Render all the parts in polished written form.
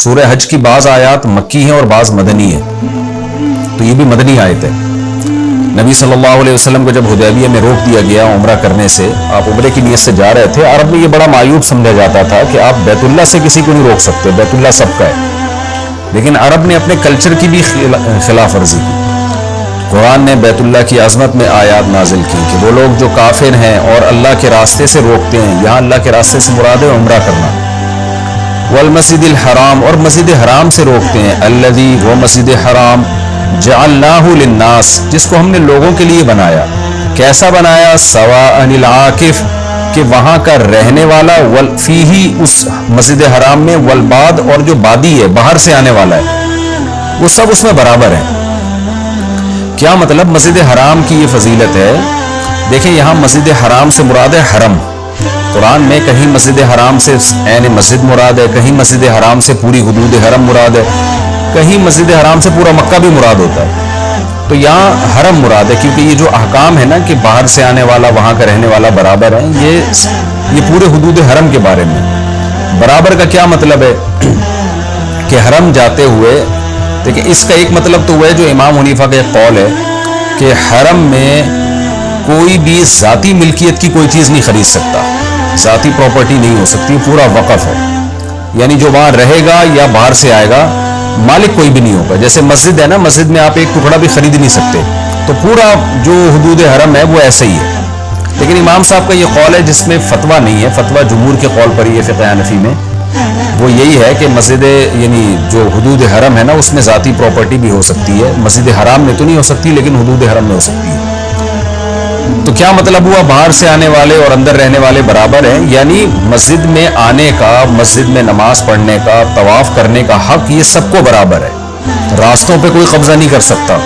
سورہ حج کی بعض آیات مکی ہیں اور بعض مدنی ہیں، تو یہ بھی مدنی آیت ہے۔ نبی صلی اللہ علیہ وسلم کو جب حدیبیہ میں روک دیا گیا عمرہ کرنے سے، آپ عمرے کی نیت سے جا رہے تھے، عرب میں یہ بڑا معیوب سمجھا جاتا تھا کہ آپ بیت اللہ سے کسی کو نہیں روک سکتے، بیت اللہ سب کا ہے، لیکن عرب نے اپنے کلچر کی بھی خلاف ورزی کی۔ قرآن نے بیت اللہ کی عظمت میں آیات نازل کی کہ وہ لوگ جو کافر ہیں اور اللہ کے راستے سے روکتے ہیں، یہاں اللہ کے راستے سے مراد ہے عمرہ کرنا، والمسجد الحرام، اور مسجد حرام سے روکتے ہیں، الذی وہ مسجد حرام جعلناہ للناس، جس کو ہم نے لوگوں کے لیے بنایا۔ کیسا بنایا؟ سواء العاکف، کہ وہاں کا رہنے والا، فیہی اس مسجد حرام میں، والباد، اور جو بادی ہے باہر سے آنے والا ہے، وہ سب اس میں برابر ہیں۔ کیا مطلب؟ مسجد حرام کی یہ فضیلت ہے۔ دیکھیں یہاں مسجد حرام سے مراد ہے حرم، قرآن میں کہیں مسجد حرام سے عین مسجد مراد ہے، کہیں مسجد حرام سے پوری حدود حرم مراد ہے، کہیں مسجد حرام سے پورا مکہ بھی مراد ہوتا ہے۔ تو یہاں حرم مراد ہے، کیونکہ یہ جو احکام ہے نا کہ باہر سے آنے والا وہاں کا رہنے والا برابر ہے، یہ پورے حدود حرم کے بارے میں۔ برابر کا کیا مطلب ہے؟ کہ حرم جاتے ہوئے، دیکھیں اس کا ایک مطلب تو وہ ہے جو امام حنیفہ کا ایک قول ہے کہ حرم میں کوئی بھی ذاتی ملکیت کی کوئی چیز نہیں خرید سکتا، ذاتی پراپرٹی نہیں ہو سکتی، پورا وقف ہے، یعنی جو وہاں رہے گا یا باہر سے آئے گا مالک کوئی بھی نہیں ہوگا۔ جیسے مسجد ہے نا، مسجد میں آپ ایک ٹکڑا بھی خرید نہیں سکتے، تو پورا جو حدود حرم ہے وہ ایسے ہی ہے۔ لیکن امام صاحب کا یہ قول ہے جس میں فتویٰ نہیں ہے، فتویٰ جمہور کے قول پر ہی ہے فقہ حنفی میں، وہ یہی ہے کہ مسجد یعنی جو حدود حرم ہے نا اس میں ذاتی پراپرٹی بھی ہو سکتی ہے، مسجد حرام میں تو نہیں ہو سکتی لیکن حدود حرم میں ہو سکتی ہے۔ تو کیا مطلب ہوا؟ باہر سے آنے والے اور اندر رہنے والے برابر ہیں، یعنی مسجد میں آنے کا، مسجد میں نماز پڑھنے کا، طواف کرنے کا حق یہ سب کو برابر ہے۔ راستوں پہ کوئی قبضہ نہیں کر سکتا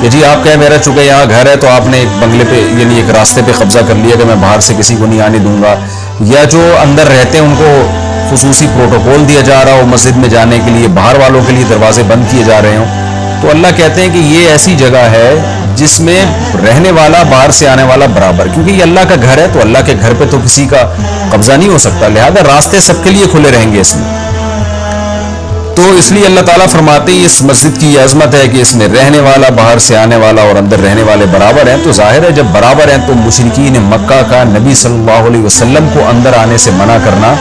کہ جی آپ کہیں میرا چونکہ یہاں گھر ہے تو آپ نے ایک بنگلے پہ یعنی ایک راستے پہ قبضہ کر لیا کہ میں باہر سے کسی کو نہیں آنے دوں گا، یا جو اندر رہتے ہیں ان کو خصوصی پروٹوکول دیا جا رہا ہو مسجد میں جانے کے لیے، باہر والوں کے لیے دروازے بند کیے جا رہے ہوں۔ تو اللہ کہتے ہیں کہ یہ ایسی جگہ ہے جس میں رہنے والا باہر سے آنے والا برابر، کیونکہ یہ اللہ کا گھر ہے تو اللہ کے گھر پہ تو کسی کا قبضہ نہیں ہو سکتا، لہذا راستے سب کے لیے کھلے رہیں گے اس میں۔ تو اس لیے اللہ تعالیٰ فرماتے ہیں اس مسجد کی یہ عظمت ہے کہ اس میں رہنے والا، باہر سے آنے والا اور اندر رہنے والے برابر ہیں۔ تو ظاہر ہے جب برابر ہیں تو مشرکین مکہ کا نبی صلی اللہ علیہ وسلم کو اندر آنے سے منع کرنا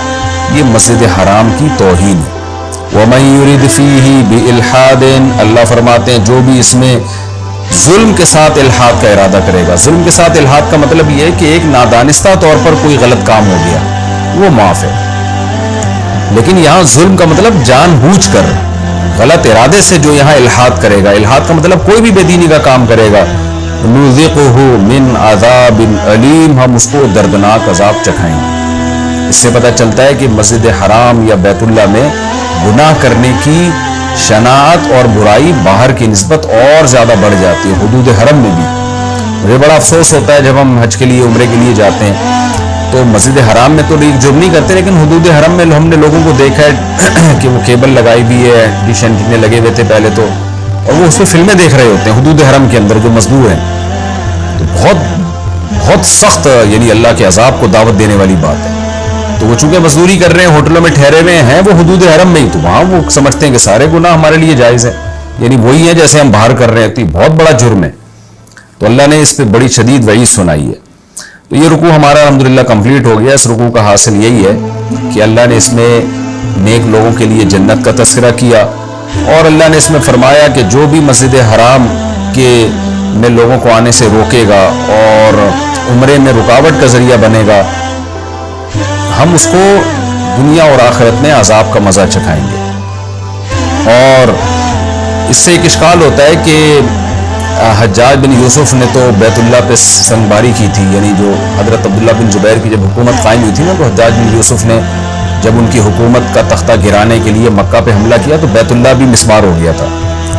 یہ مسجد حرام کی توہین ہے۔ وَمَن يُرِدْ فِيهِ بِإِلْحَادٍ، اللہ فرماتے ہیں جو بھی اس میں ظلم کے ساتھ الحاد کا ارادہ کرے گا۔ ظلم کے ساتھ الحاد کا مطلب یہ ہے کہ ایک نادانستہ طور پر کوئی غلط کام ہو گیا وہ معاف ہے، لیکن یہاں ظلم کا مطلب جان بوجھ کر غلط ارادے سے جو یہاں الحاد کرے گا، الحاد کا مطلب کوئی بھی بے دینی کا کام کرے گا، نُذِقُهُ مِنْ عَذَابٍ عَلِيمٍ، ہم اس کو دردناک عذاب چکھائیں گے۔ اس سے پتہ چلتا ہے کہ مسجد حرام یا بیت اللہ میں گناہ کرنے کی شناعت اور برائی باہر کی نسبت اور زیادہ بڑھ جاتی ہے، حدود حرم میں بھی۔ مجھے بڑا افسوس ہوتا ہے جب ہم حج کے لیے عمرے کے لیے جاتے ہیں تو مسجد حرام میں تو جرم نہیں کرتے، لیکن حدود حرم میں ہم نے لوگوں کو دیکھا ہے کہ وہ کیبل لگائی بھی ہے، ڈش اینٹینے لگے ہوئے تھے پہلے تو، اور وہ اس پہ فلمیں دیکھ رہے ہوتے ہیں حدود حرم کے اندر جو مزدور ہیں۔ تو بہت سخت یعنی اللہ کے عذاب کو دعوت دینے والی بات ہے۔ تو وہ چونکہ مزدوری کر رہے ہیں، ہوٹلوں میں ٹھہرے ہوئے ہیں، وہ حدود حرم میں ہی، تو وہاں وہ سمجھتے ہیں کہ سارے گناہ ہمارے لیے جائز ہے، یعنی وہی ہے جیسے ہم باہر کر رہے ہیں، تو یہ بہت بڑا جرم ہے۔ تو اللہ نے اس پہ بڑی شدید وعید سنائی ہے۔ تو یہ رکوع ہمارا الحمدللہ کمپلیٹ ہو گیا۔ اس رکوع کا حاصل یہی ہے کہ اللہ نے اس میں نیک لوگوں کے لیے جنت کا تذکرہ کیا، اور اللہ نے اس میں فرمایا کہ جو بھی مسجد حرام کے میں لوگوں کو آنے سے روکے گا اور عمرے میں رکاوٹ کا ذریعہ بنے گا، ہم اس کو دنیا اور آخرت میں عذاب کا مزہ چکھائیں گے۔ اور اس سے ایک اشکال ہوتا ہے کہ حجاج بن یوسف نے تو بیت اللہ پہ سنگباری کی تھی، یعنی جو حضرت عبداللہ بن زبیر کی جب حکومت قائم ہوئی تھی نا، تو حجاج بن یوسف نے جب ان کی حکومت کا تختہ گرانے کے لیے مکہ پہ حملہ کیا تو بیت اللہ بھی مسمار ہو گیا تھا،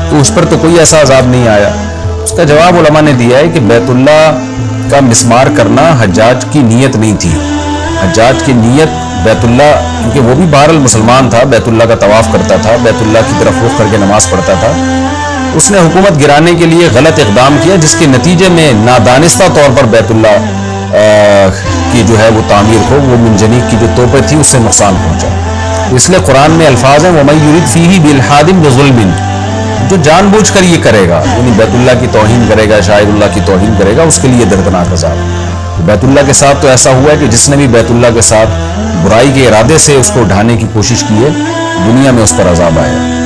تو اس پر تو کوئی ایسا عذاب نہیں آیا۔ اس کا جواب علماء نے دیا ہے کہ بیت اللہ کا مسمار کرنا حجاج کی نیت نہیں تھی۔ حجاج کی نیت بیت اللہ، کیونکہ وہ بھی بہرحال مسلمان تھا، بیت اللہ کا طواف کرتا تھا، بیت اللہ کی طرف رخ کر کے نماز پڑھتا تھا، اس نے حکومت گرانے کے لیے غلط اقدام کیا جس کے نتیجے میں نادانستہ طور پر بیت اللہ کی جو ہے وہ تعمیر کو، وہ منجنیق کی جو توپیں تھی اس سے نقصان پہنچا۔ اس لیے قرآن میں الفاظ ہیں وَمَن يُرِدْ فِيهِ بِإِلْحَادٍ بِظُلْمٍ، جو جان بوجھ کر یہ کرے گا، یعنی بیت اللہ کی توہین کرے گا، شاعر اللہ کی توہین کرے گا، اس کے لیے دردناک عذاب۔ بیت اللہ کے ساتھ تو ایسا ہوا ہے کہ جس نے بھی بیت اللہ کے ساتھ برائی کے ارادے سے اس کو ڈھانے کی کوشش کی ہے، دنیا میں اس پر عذاب آئے گا۔